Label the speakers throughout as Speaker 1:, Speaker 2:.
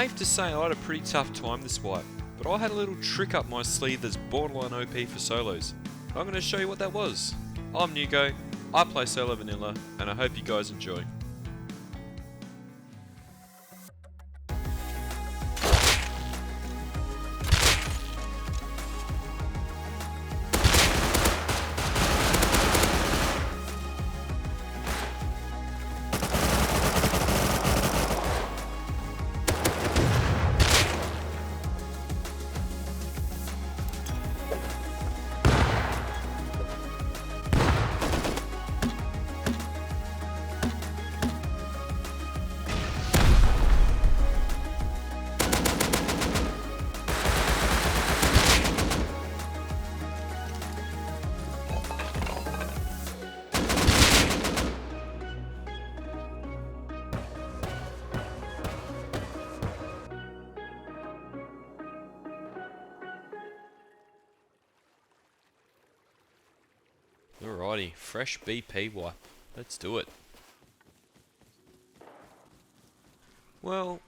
Speaker 1: safe to say I had a pretty tough time this wipe, but I had a little trick up my sleeve that's borderline OP for solos. I'm going to show you what that was. I'm Nugo, I play solo vanilla, and I hope you guys enjoy. Alrighty, fresh BP wipe. Let's do it. Well,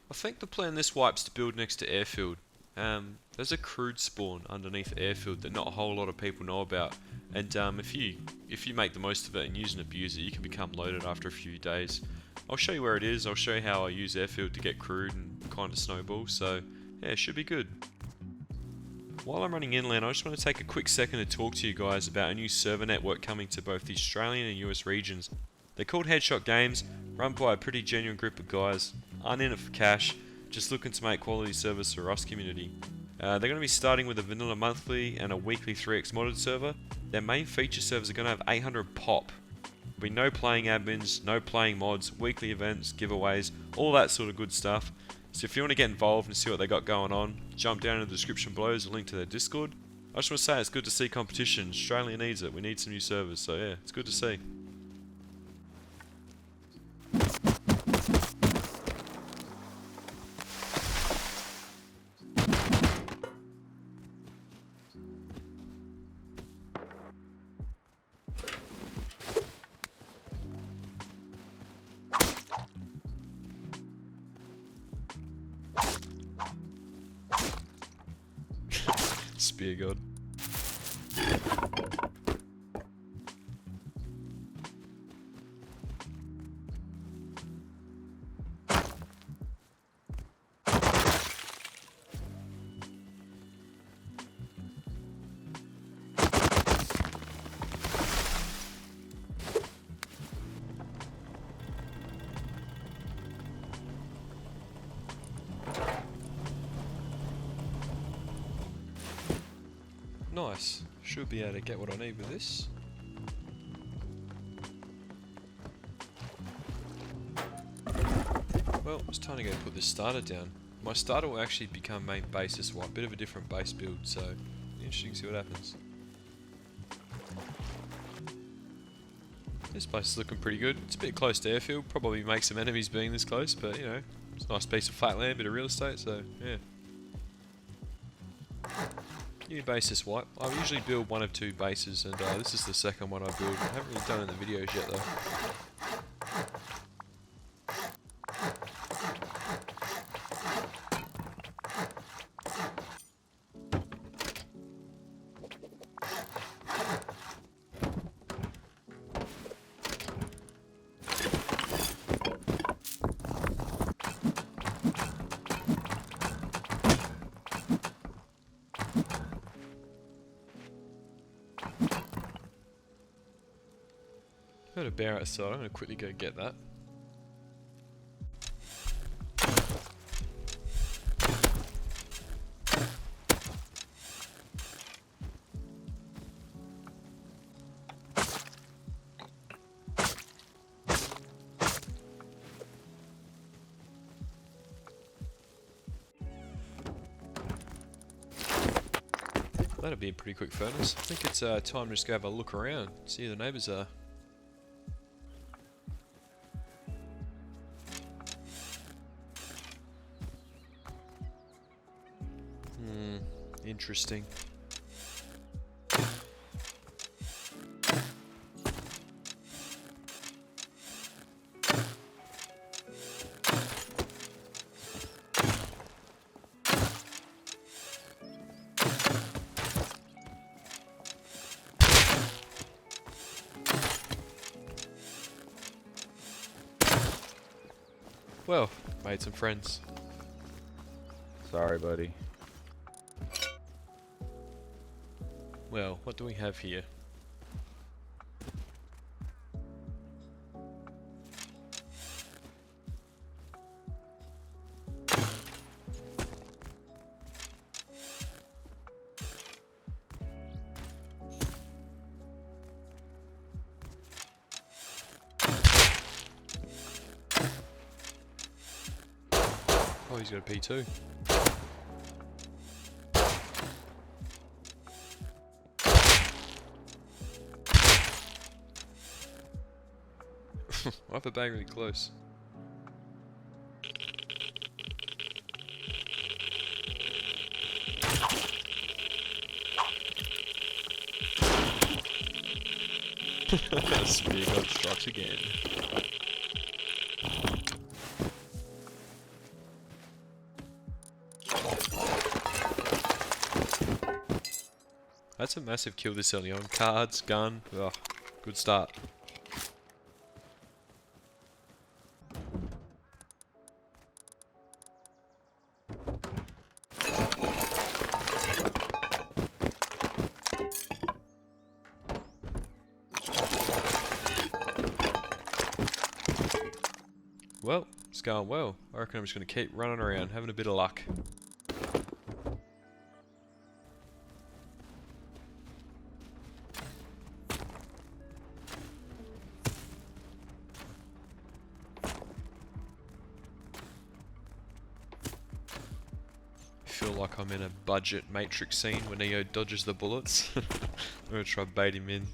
Speaker 1: I think the plan this wipe's to build next to airfield. There's a crude spawn underneath airfield that not a whole lot of people know about, and if you make the most of it and use and abuse it, you can become loaded after a few days. I'll show you where it is. I'll show you how I use airfield to get crude and kind of snowball. So yeah, it should be good. While I'm running inland, I just want to take a quick second to talk to you guys about a new server network coming to both the Australian and US regions. They're called Headshot Games, run by a pretty genuine group of guys, aren't in it for cash, just looking to make quality service for us community. They're going to be starting with a vanilla monthly and a weekly 3x modded server. Their main feature servers are going to have 800 pop. There'll be no playing admins, no playing mods, weekly events, giveaways, all that sort of good stuff. So if you want to get involved and see what they got going on, jump down in the description below, there's a link to their Discord. I just want to say it's good to see competition. Australia needs it. We need some new servers, so yeah, it's good to see. Spear god. Nice. Should be able to get what I need with this. Well, it's time to go put this starter down. My starter will actually become main base this one. Bit of a different base build, so interesting to see what happens. This place is looking pretty good. It's a bit close to airfield. Probably make some enemies being this close, but you know, it's a nice piece of flat land, bit of real estate, so yeah. New base this wipe. I usually build one of two bases, and this is the second one I build. I haven't really done it in the videos yet though. Heard a bear outside, I'm going to quickly go get that. That'll be a pretty quick furnace. I think it's time to just go have a look around, see who the neighbours are. Interesting. Well, made some friends.
Speaker 2: Sorry, buddy.
Speaker 1: Well, what do we have here? Oh, he's got a P2. I have a bang really close. Spear god strikes again. That's a massive kill this early on. Cards, gun, ugh, good start. Well, it's going well. I reckon I'm just going to keep running around, having a bit of luck. Feel like I'm in a budget Matrix scene when Neo dodges the bullets. I'm going to try bait him in.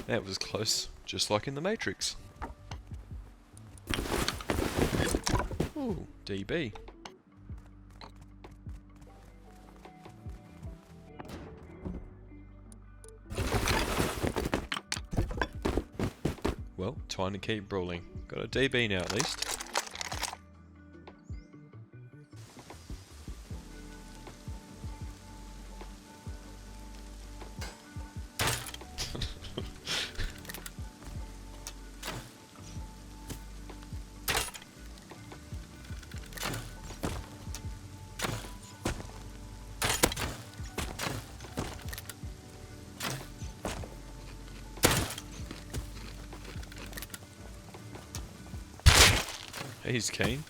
Speaker 1: That was close, just like in the Matrix. Ooh, DB. Well, time to keep brawling. Got a DB now at least. He's keen.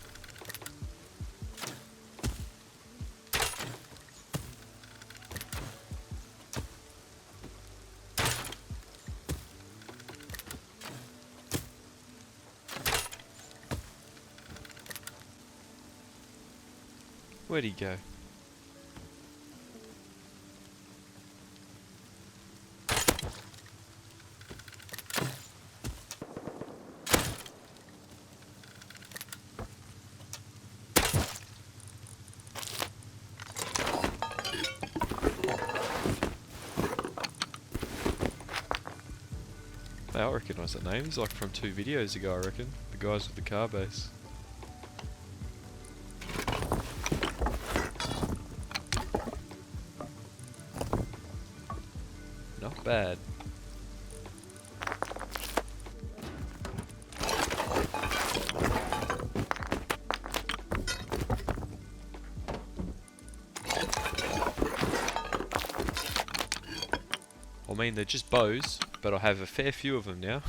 Speaker 1: Where'd he go? I recognise that name. He's like from 2 videos ago, I reckon. The guys with the car base. Not bad. I mean, they're just bows, but I have a fair few of them now.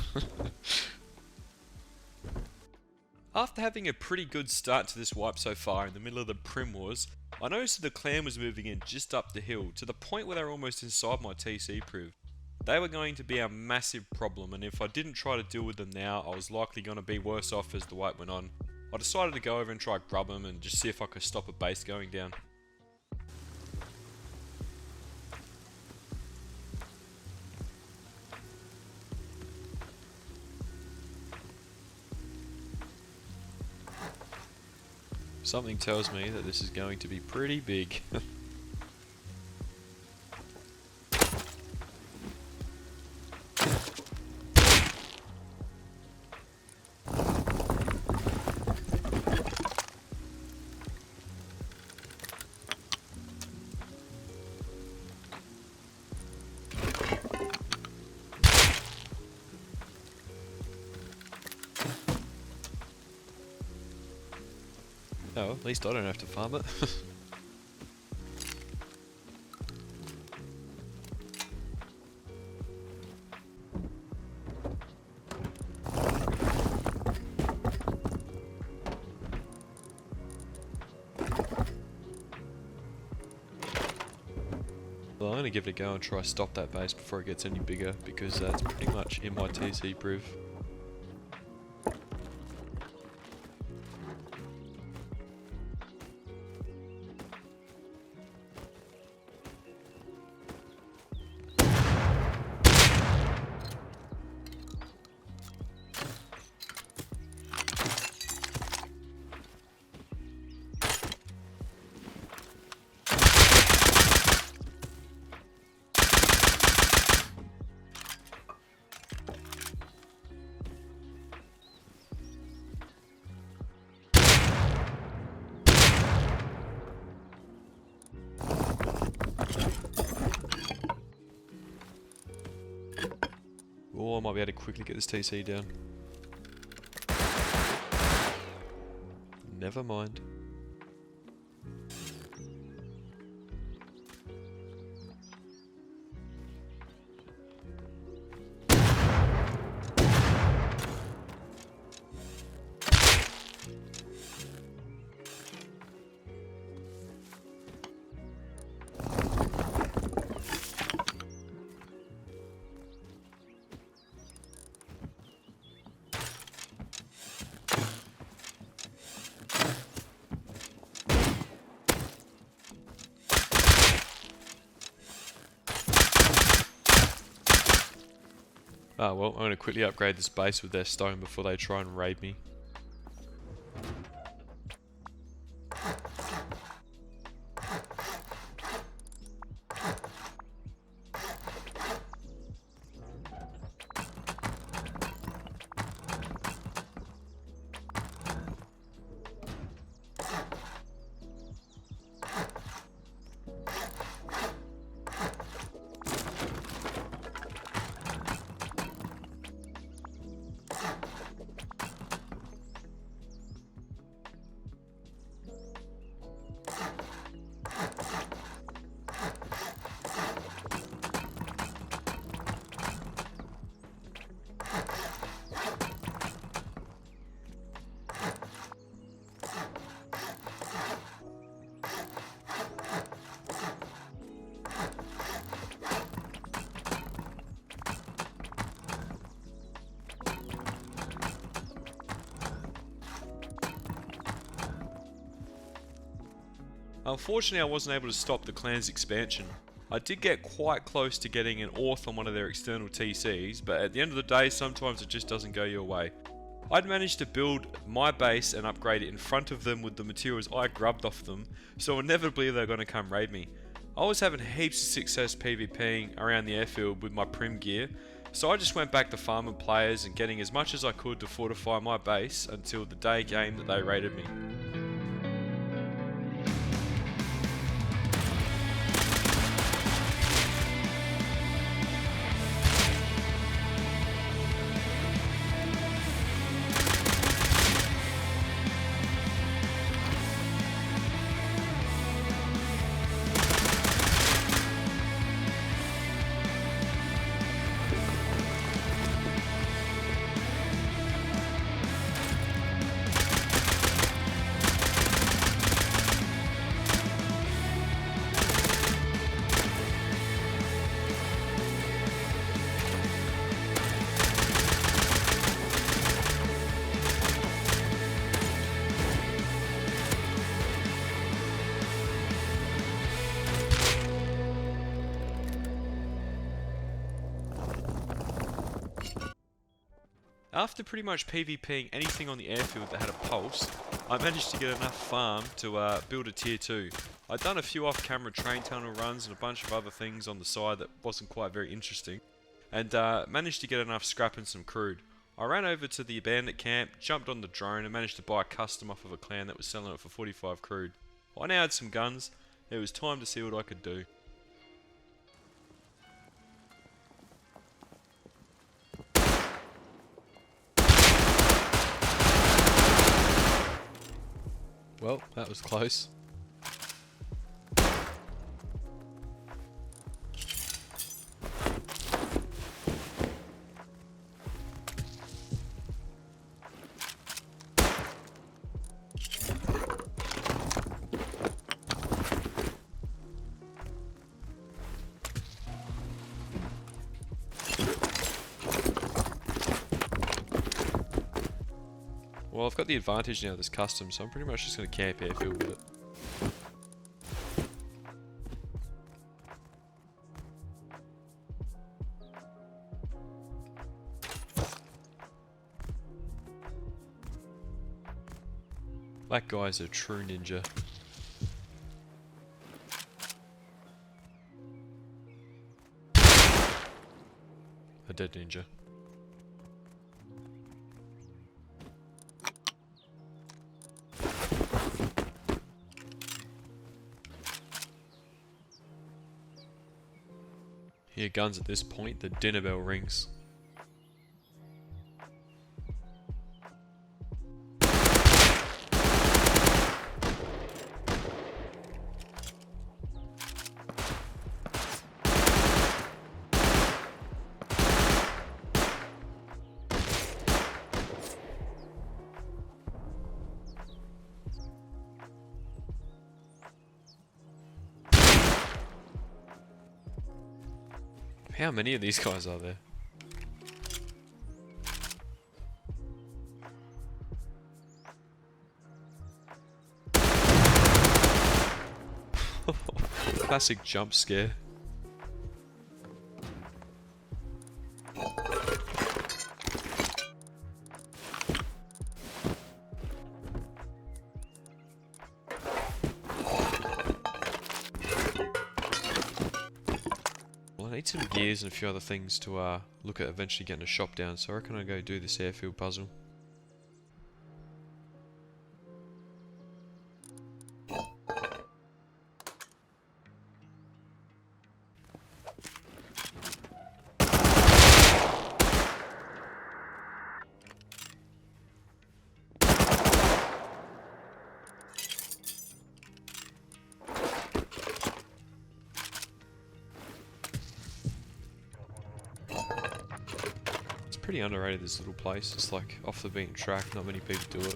Speaker 1: After having a pretty good start to this wipe so far in the middle of the Prim Wars, I noticed that the clan was moving in just up the hill, to the point where they were almost inside my TC priv. They were going to be a massive problem, and if I didn't try to deal with them now, I was likely going to be worse off as the wipe went on. I decided to go over and try grub them and just see if I could stop a base going down. Something tells me that this is going to be pretty big. Oh, at least I don't have to farm it. Well, I'm going to give it a go and try to stop that base before it gets any bigger, because it's pretty much in my TC proof. Oh, I might be able to quickly get this TC down. Never mind. Ah well, I'm going to quickly upgrade this base with their stone before they try and raid me. Unfortunately, I wasn't able to stop the clan's expansion. I did get quite close to getting an auth on one of their external TCs, but at the end of the day, sometimes it just doesn't go your way. I'd managed to build my base and upgrade it in front of them with the materials I grubbed off them, so inevitably they're going to come raid me. I was having heaps of success PvPing around the airfield with my prim gear, so I just went back to farming players and getting as much as I could to fortify my base until the day came that they raided me. After pretty much PvPing anything on the airfield that had a pulse, I managed to get enough farm to build a tier 2. I'd done a few off-camera train tunnel runs and a bunch of other things on the side that wasn't quite very interesting, and managed to get enough scrap and some crude. I ran over to the bandit camp, jumped on the drone and managed to buy a custom off of a clan that was selling it for 45 crude. I now had some guns, it was time to see what I could do. Well, that was close. Well, I've got the advantage now of this custom, so I'm pretty much just going to camp airfield with it. That guy's a true ninja. A dead ninja. Hear guns at this point, the dinner bell rings. How many of these guys are there? Classic jump scare. Well, I need some gears and a few other things to look at eventually getting a shop down, so I reckon I'll go do this airfield puzzle. Pretty underrated, this little place. It's like off the beaten track, not many people do it.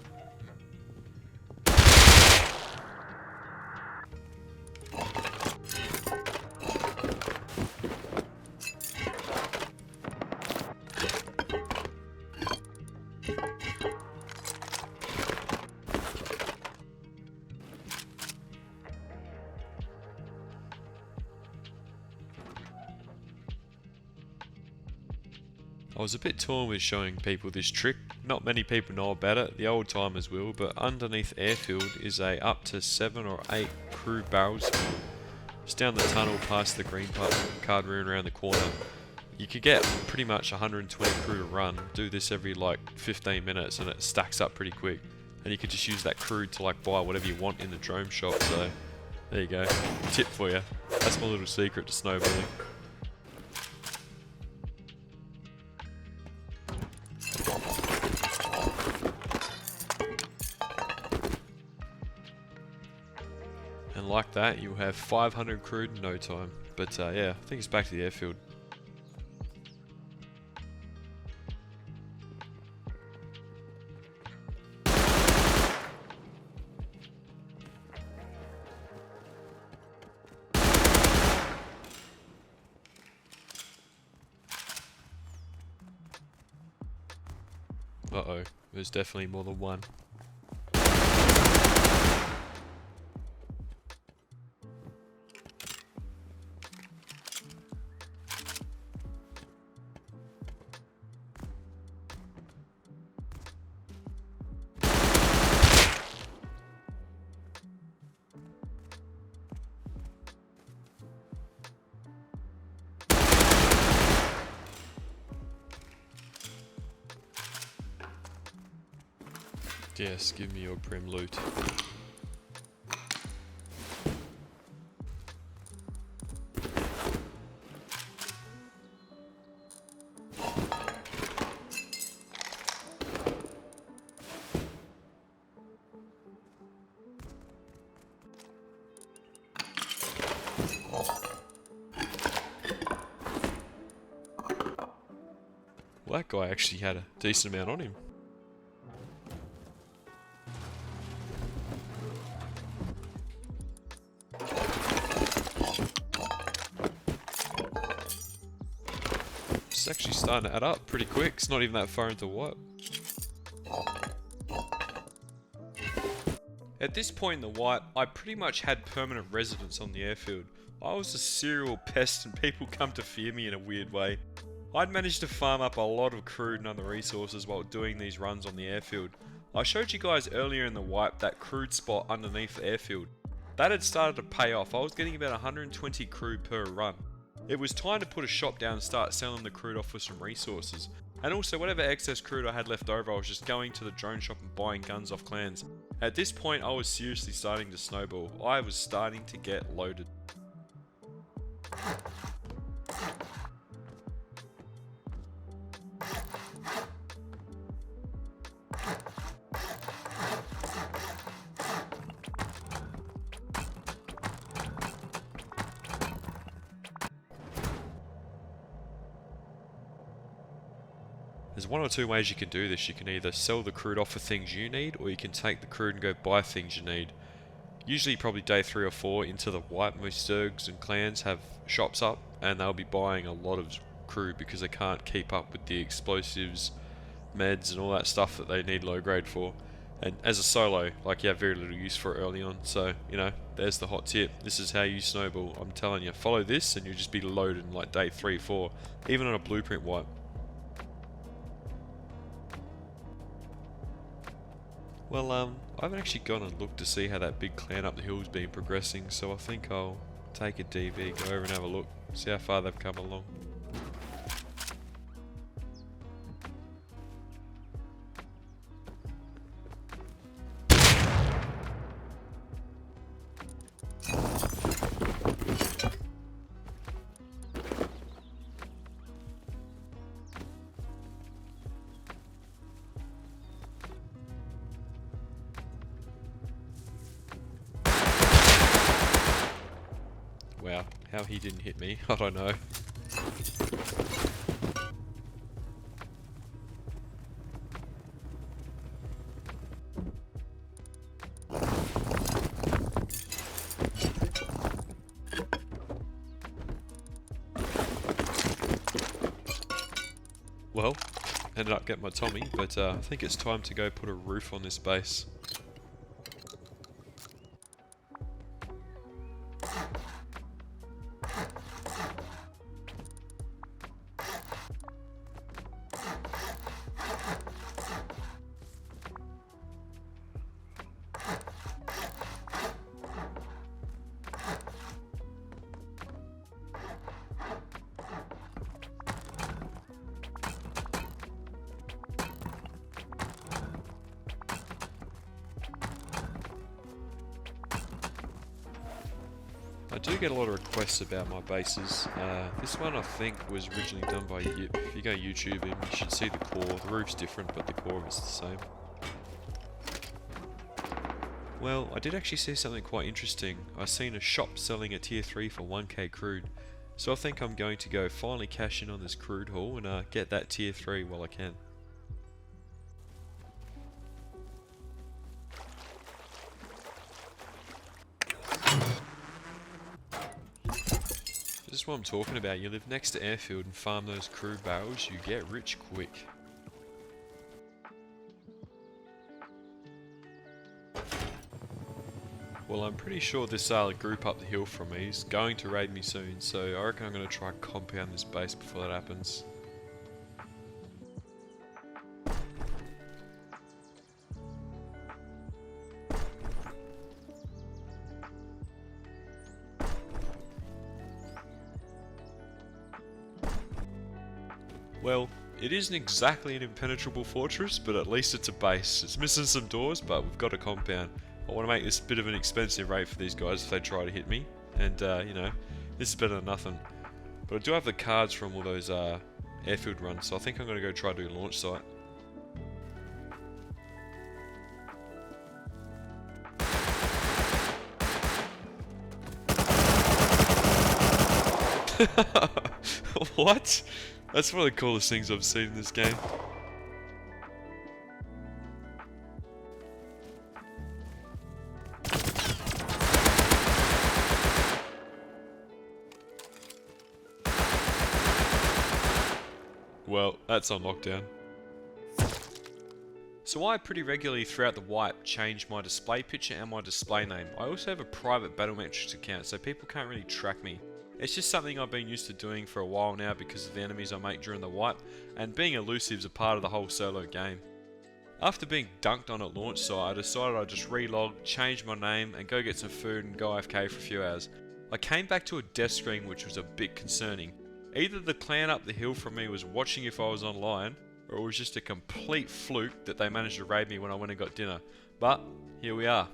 Speaker 1: I was a bit torn with showing people this trick. Not many people know about it, the old timers will, but underneath airfield is a up to 7 or 8 crude barrels spawn. Just down the tunnel past the green card room around the corner. You could get pretty much 120 crude a run, do this every like 15 minutes and it stacks up pretty quick. And you could just use that crude to like buy whatever you want in the drone shop, so there you go. Tip for you. That's my little secret to snowballing. And like that, you'll have 500 crude in no time. But yeah, I think it's back to the airfield. Uh-oh, there's definitely more than one. Yes, give me your prim loot. Well, that guy actually had a decent amount on him. It's actually starting to add up pretty quick. It's not even that far into wipe. At this point in the wipe, I pretty much had permanent residence on the airfield. I was a serial pest and people come to fear me in a weird way. I'd managed to farm up a lot of crude and other resources while doing these runs on the airfield. I showed you guys earlier in the wipe that crude spot underneath the airfield. That had started to pay off. I was getting about 120 crude per run. It was time to put a shop down and start selling the crude off for some resources. And also whatever excess crude I had left over, I was just going to the drone shop and buying guns off clans. At this point I was seriously starting to snowball. I was starting to get loaded. There's one or two ways you can do this. You can either sell the crude off for things you need, or you can take the crude and go buy things you need. Usually probably day 3 or 4 into the wipe, most Zergs and clans have shops up and they'll be buying a lot of crude because they can't keep up with the explosives, meds and all that stuff that they need low grade for. And as a solo, like, you have very little use for it early on, so, you know, there's the hot tip. This is how you snowball. I'm telling you, follow this and you'll just be loaded in like day 3, 4, even on a blueprint wipe. Well, I haven't actually gone and looked to see how that big clan up the hill's been progressing, so I think I'll take a DV, go over and have a look, see how far they've come along. Wow, how he didn't hit me, I don't know. Well, ended up getting my Tommy, but I think it's time to go put a roof on this base. I do get a lot of requests about my bases. This one I think was originally done by Yip. If you go YouTube him, you should see the core. The roof's different, but the core is the same. Well, I did actually see something quite interesting. I seen a shop selling a tier 3 for 1k crude. So I think I'm going to go finally cash in on this crude haul and get that tier 3 while I can. This is what I'm talking about. You live next to airfield and farm those crude barrels, you get rich quick. Well, I'm pretty sure this group up the hill from me is going to raid me soon, so I reckon I'm going to try and compound this base before that happens. Well, it isn't exactly an impenetrable fortress, but at least it's a base. It's missing some doors, but we've got a compound. I want to make this a bit of an expensive raid for these guys if they try to hit me. And, you know, this is better than nothing. But I do have the cards from all those airfield runs, so I think I'm going to go try to do a launch site. What? That's one of the coolest things I've seen in this game. Well, that's on lockdown. So I pretty regularly throughout the wipe change my display picture and my display name. I also have a private Battlemetrics account so people can't really track me. It's just something I've been used to doing for a while now because of the enemies I make during the wipe, and being elusive is a part of the whole solo game. After being dunked on at launch site, I decided I'd just relog, change my name and go get some food and go AFK for a few hours. I came back to a death screen which was a bit concerning. Either the clan up the hill from me was watching if I was online, or it was just a complete fluke that they managed to raid me when I went and got dinner. But, here we are.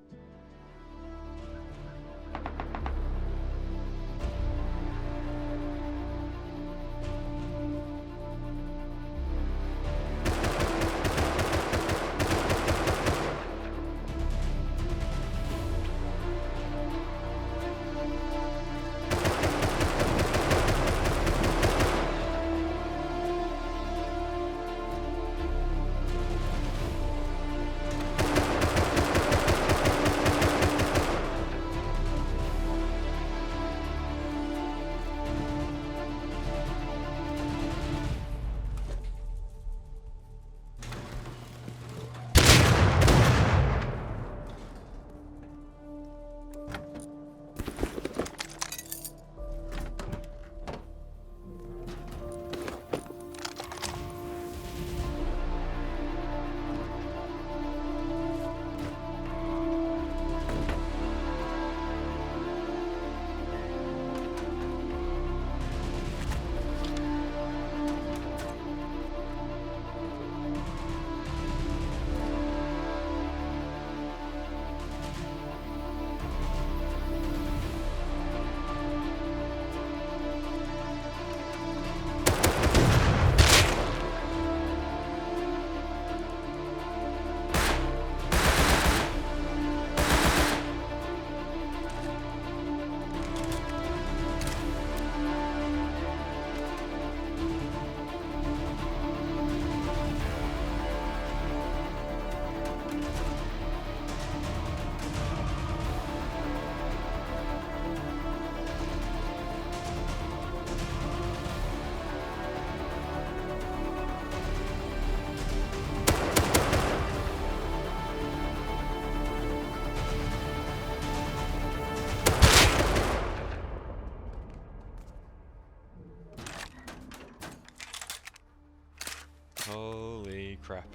Speaker 1: Holy crap.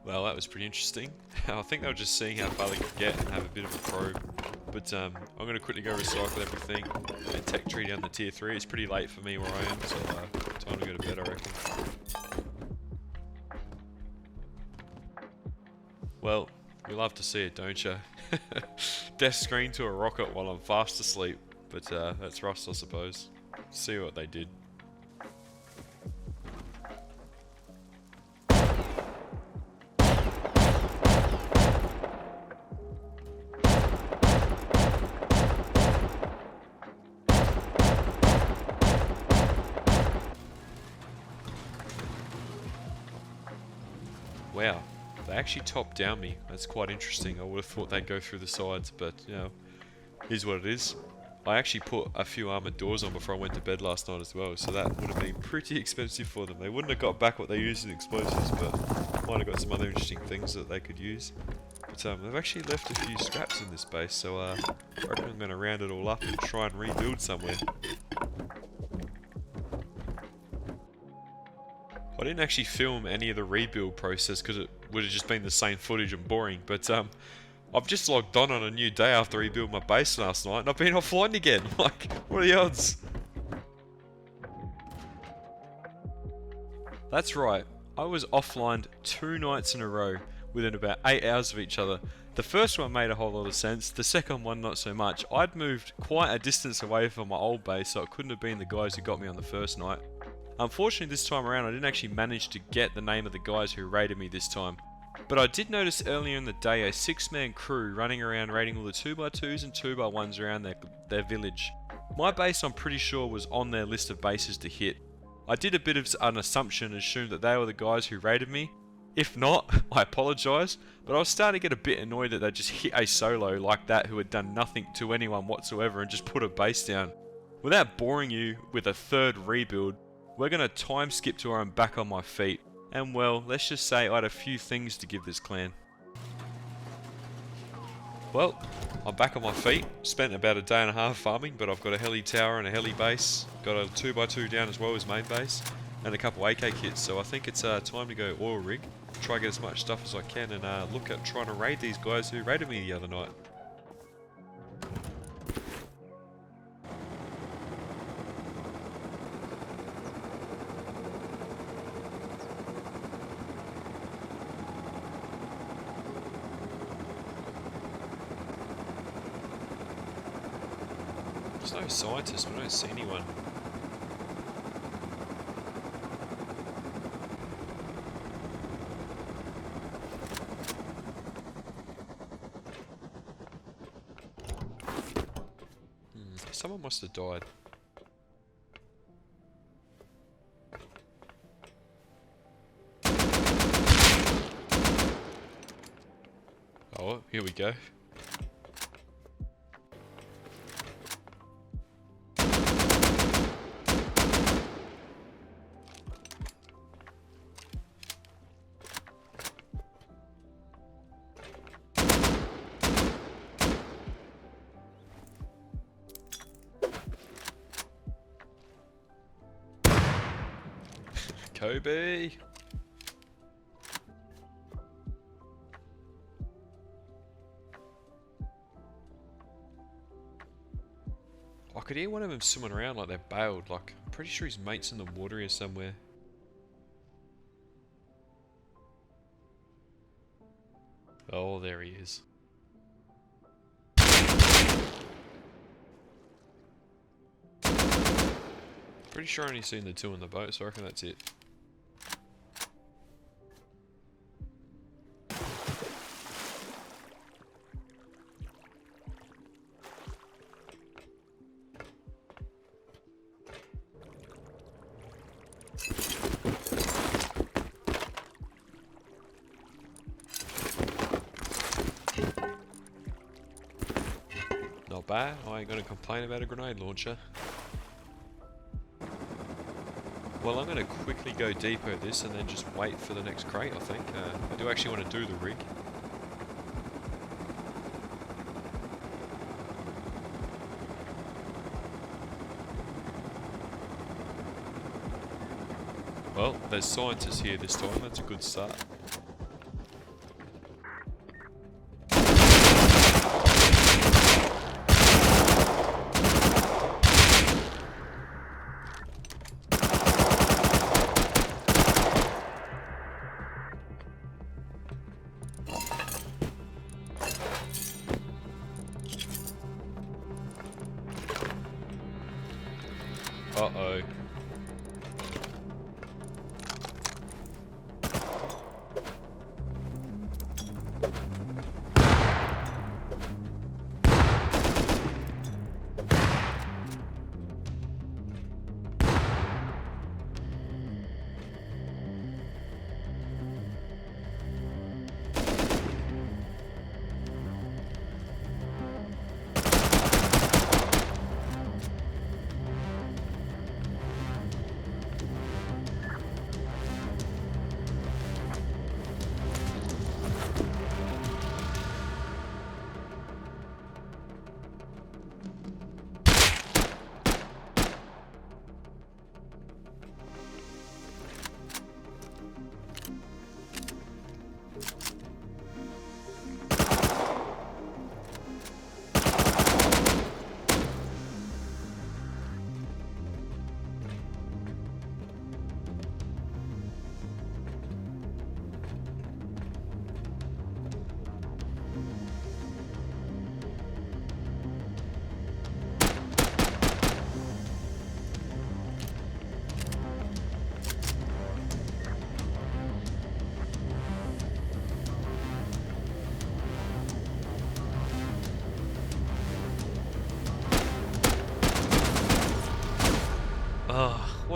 Speaker 1: Well, that was pretty interesting. I think they were just seeing how far they could get and have a bit of a probe. But I'm going to quickly go recycle everything and tech tree down the tier 3. It's pretty late for me where I am, so time to go to bed, I reckon. Well, you love to see it, don't you? Death screen to a rocket while I'm fast asleep. But that's Rust, I suppose. See what they did. Wow, they actually topped down me. That's quite interesting. I would have thought they'd go through the sides, but you know, is what it is. I actually put a few armoured doors on before I went to bed last night as well, so that would have been pretty expensive for them. They wouldn't have got back what they used in explosives, but might have got some other interesting things that they could use. But they've actually left a few scraps in this base, so I reckon I'm going to round it all up and try and rebuild somewhere. I didn't actually film any of the rebuild process because it would have just been the same footage and boring, but I've just logged on a new day after rebuild my base last night and I've been offline again. Like, what are the odds? That's right, I was offline 2 nights in a row within about 8 hours of each other. The first one made a whole lot of sense, the second one not so much. I'd moved quite a distance away from my old base, so it couldn't have been the guys who got me on the first night. Unfortunately this time around I didn't actually manage to get the name of the guys who raided me this time. But I did notice earlier in the day a 6-man crew running around raiding all the 2x2s and 2x1s around their village. My base, I'm pretty sure, was on their list of bases to hit. I did a bit of an assumption and assumed that they were the guys who raided me. If not, I apologise, but I was starting to get a bit annoyed that they just hit a solo like that who had done nothing to anyone whatsoever and just put a base down. Without boring you with a third rebuild, we're going to time skip to where I'm back on my feet. And well, let's just say I had a few things to give this clan. Well, I'm back on my feet. Spent about a day and a half farming, but I've got a heli tower and a heli base. Got a 2x2 down as well as main base. And a couple AK kits, so I think it's time to go oil rig. Try to get as much stuff as I can and look at trying to raid these guys who raided me the other night. There's no scientists, but I don't see anyone. Someone must have died. Oh, here we go. Kobe! I could hear one of them swimming around like they're bailed. Like, I'm pretty sure his mate's in the water here somewhere. Oh, there he is. Pretty sure I only seen the two in the boat, so I reckon that's it. Not bad, I ain't gonna complain about a grenade launcher. Well, I'm going to quickly go depot this and then just wait for the next crate, I think. I do actually want to do the rig. Well, there's scientists here this time, that's a good start. Uh-oh.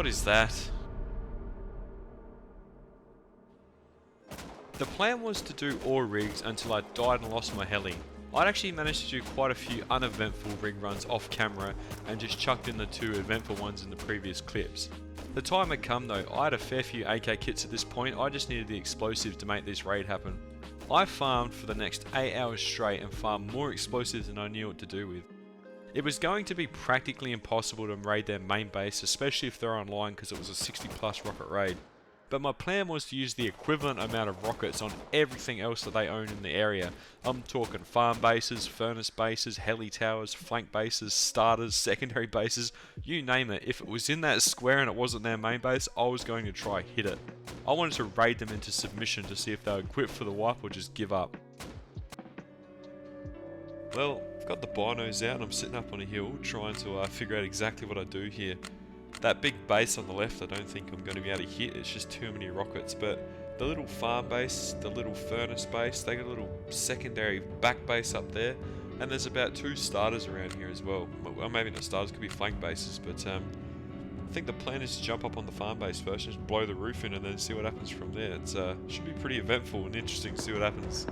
Speaker 1: What is that? The plan was to do all rigs until I died and lost my heli. I'd actually managed to do quite a few uneventful rig runs off camera and just chucked in the 2 eventful ones in the previous clips. The time had come though. I had a fair few AK kits at this point. I just needed the explosive to make this raid happen. I farmed for the next 8 hours straight and farmed more explosives than I knew what to do with. It was going to be practically impossible to raid their main base, especially if they're online, because it was a 60+ rocket raid. But my plan was to use the equivalent amount of rockets on everything else that they own in the area. I'm talking farm bases, furnace bases, heli towers, flank bases, starters, secondary bases, you name it. If it was in that square and it wasn't their main base, I was going to try hit it. I wanted to raid them into submission to see if they would quit for the wipe or just give up. Well, I've got the binos out and I'm sitting up on a hill trying to figure out exactly what I do here. That big base on the left I don't think I'm going to be able to hit, it's just too many rockets, but the little farm base, the little furnace base, they got a little secondary back base up there, and there's about 2 starters around here as well. Well, maybe not starters, could be flank bases, but I think the plan is to jump up on the farm base first and just blow the roof in and then see what happens from there. It should be pretty eventful and interesting to see what happens.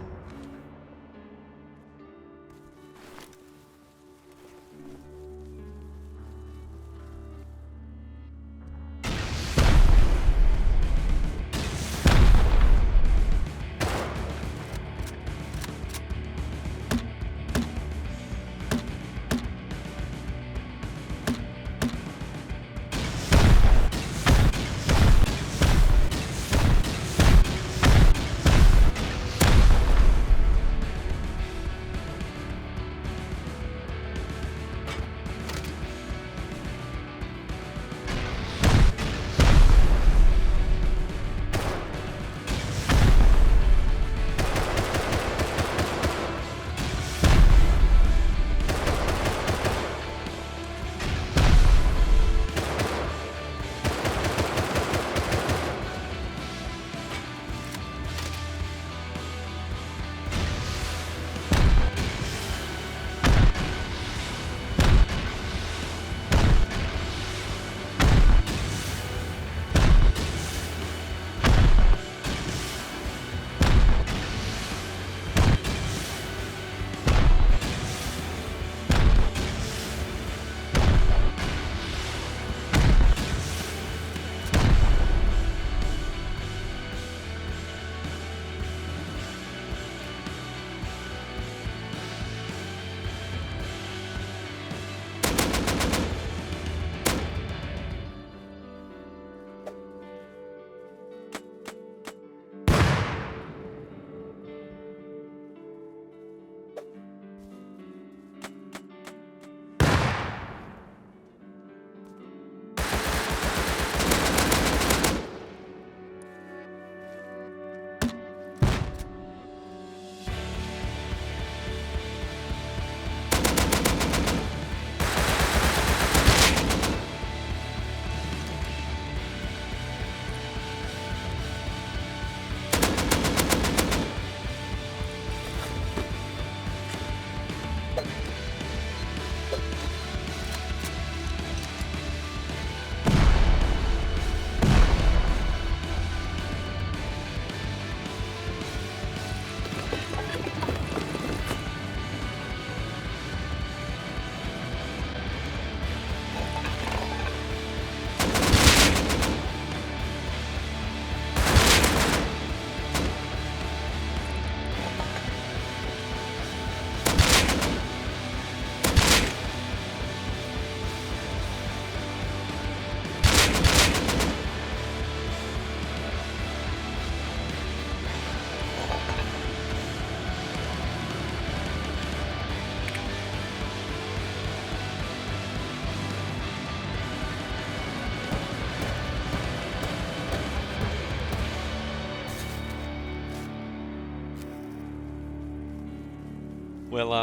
Speaker 1: Well,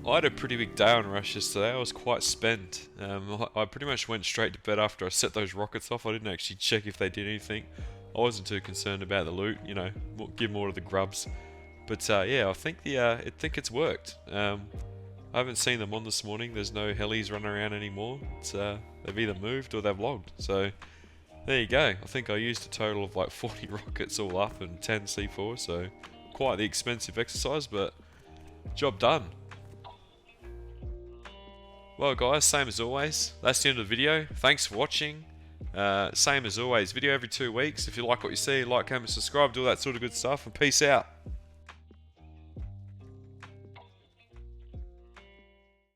Speaker 1: I had a pretty big day on Rush yesterday. I was quite spent. I pretty much went straight to bed after I set those rockets off. I didn't actually check if they did anything. I wasn't too concerned about the loot, you know, give more to the grubs. But yeah, I think it's worked. I haven't seen them on this morning. There's no helis running around anymore. They've either moved or they've logged. So there you go. I think I used a total of like 40 rockets all up and 10 C4, so quite the expensive exercise, but job done. Well guys, same as always, that's the end of the video. Thanks for watching. Same as always, video every 2 weeks. If you like what you see, like, comment, subscribe, do all that sort of good stuff, and peace out.